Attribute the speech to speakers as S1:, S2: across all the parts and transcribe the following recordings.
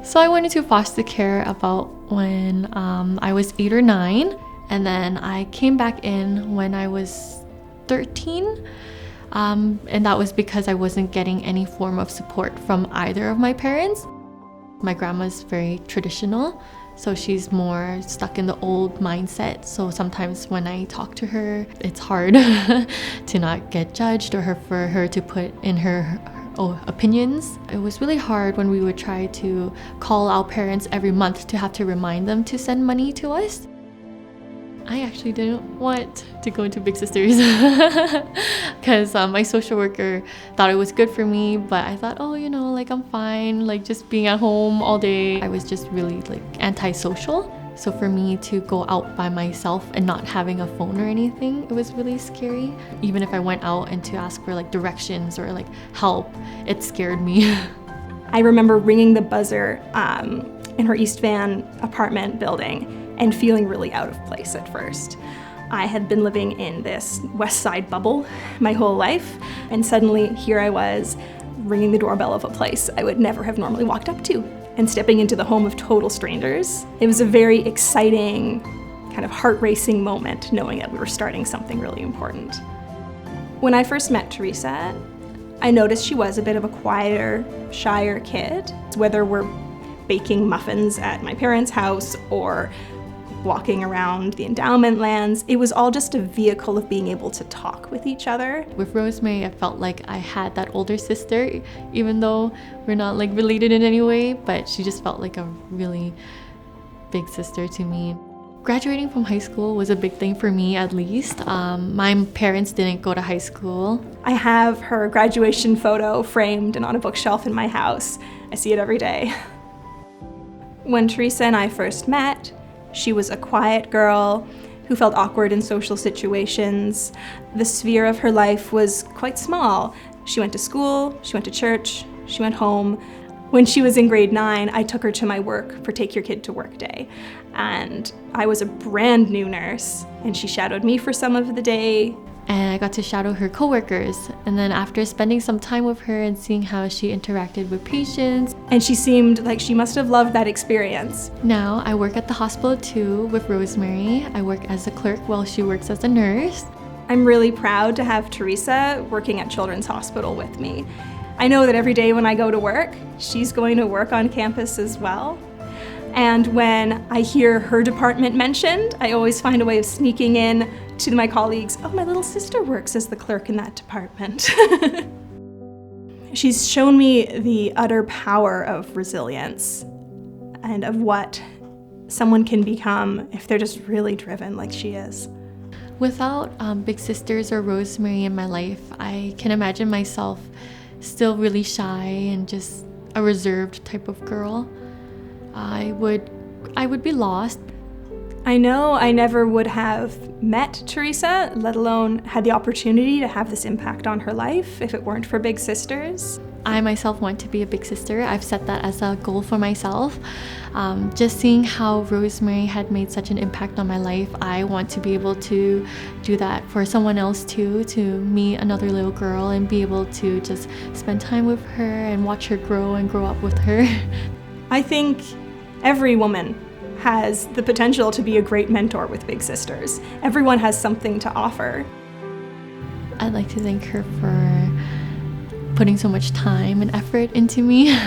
S1: So I went into foster care about when I was 8 or 9, and then I came back in when I was 13. And that was because I wasn't getting any form of support from either of my parents. My grandma's very traditional, so she's more stuck in the old mindset. So sometimes when I talk to her, it's hard to not get judged or for her to put in her opinions. It was really hard when we would try to call our parents every month to have to remind them to send money to us. I actually didn't want to go into Big Sisters because my social worker thought it was good for me, but I thought, I'm fine, just being at home all day. I was just really antisocial. So for me to go out by myself and not having a phone or anything, it was really scary. Even if I went out and to ask for directions or help, it scared me.
S2: I remember ringing the buzzer in her East Van apartment building and feeling really out of place at first. I had been living in this West Side bubble my whole life, and suddenly here I was ringing the doorbell of a place I would never have normally walked up to and stepping into the home of total strangers. It was a very exciting, kind of heart-racing moment knowing that we were starting something really important. When I first met Teresa, I noticed she was a bit of a quieter, shyer kid. Whether we're baking muffins at my parents' house or walking around the endowment lands, it was all just a vehicle of being able to talk with each other.
S1: With Rosemary, I felt like I had that older sister, even though we're not related in any way, but she just felt like a really big sister to me. Graduating from high school was a big thing for me, at least. My parents didn't go to high school.
S2: I have her graduation photo framed and on a bookshelf in my house. I see it every day. When Teresa and I first met, she was a quiet girl who felt awkward in social situations. The sphere of her life was quite small. She went to school, she went to church, she went home. When she was in grade 9, I took her to my work for Take Your Kid to Work Day. And I was a brand new nurse, and she shadowed me for some of the day.
S1: And I got to shadow her coworkers. And then after spending some time with her and seeing how she interacted with patients,
S2: and she seemed like she must have loved that experience.
S1: Now I work at the hospital too with Rosemary. I work as a clerk while she works as a nurse.
S2: I'm really proud to have Teresa working at Children's Hospital with me. I know that every day when I go to work, she's going to work on campus as well. And when I hear her department mentioned, I always find a way of sneaking in to my colleagues, "Oh, my little sister works as the clerk in that department." She's shown me the utter power of resilience and of what someone can become if they're just really driven like she is.
S1: Without Big Sisters or Rosemary in my life, I can imagine myself still really shy and just a reserved type of girl. I would be lost.
S2: I know I never would have met Teresa, let alone had the opportunity to have this impact on her life if it weren't for Big Sisters.
S1: I myself want to be a big sister. I've set that as a goal for myself. Just seeing how Rosemary had made such an impact on my life, I want to be able to do that for someone else too, to meet another little girl and be able to just spend time with her and watch her grow and grow up with her.
S2: I think every woman has the potential to be a great mentor with Big Sisters. Everyone has something to offer.
S1: I'd like to thank her for putting so much time and effort into me.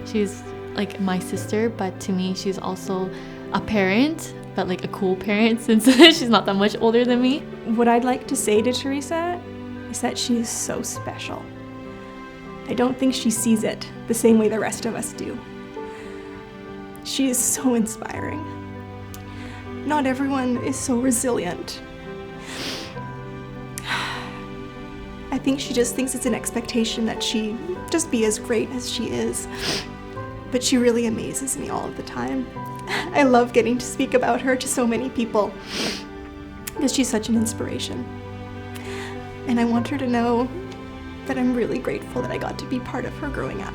S1: She's like my sister, but to me she's also a parent, but like a cool parent since she's not that much older than me.
S2: What I'd like to say to Teresa is that she is so special. I don't think she sees it the same way the rest of us do. She is so inspiring. Not everyone is so resilient. I think she just thinks it's an expectation that she just be as great as she is. But she really amazes me all of the time. I love getting to speak about her to so many people because she's such an inspiration. And I want her to know that I'm really grateful that I got to be part of her growing up.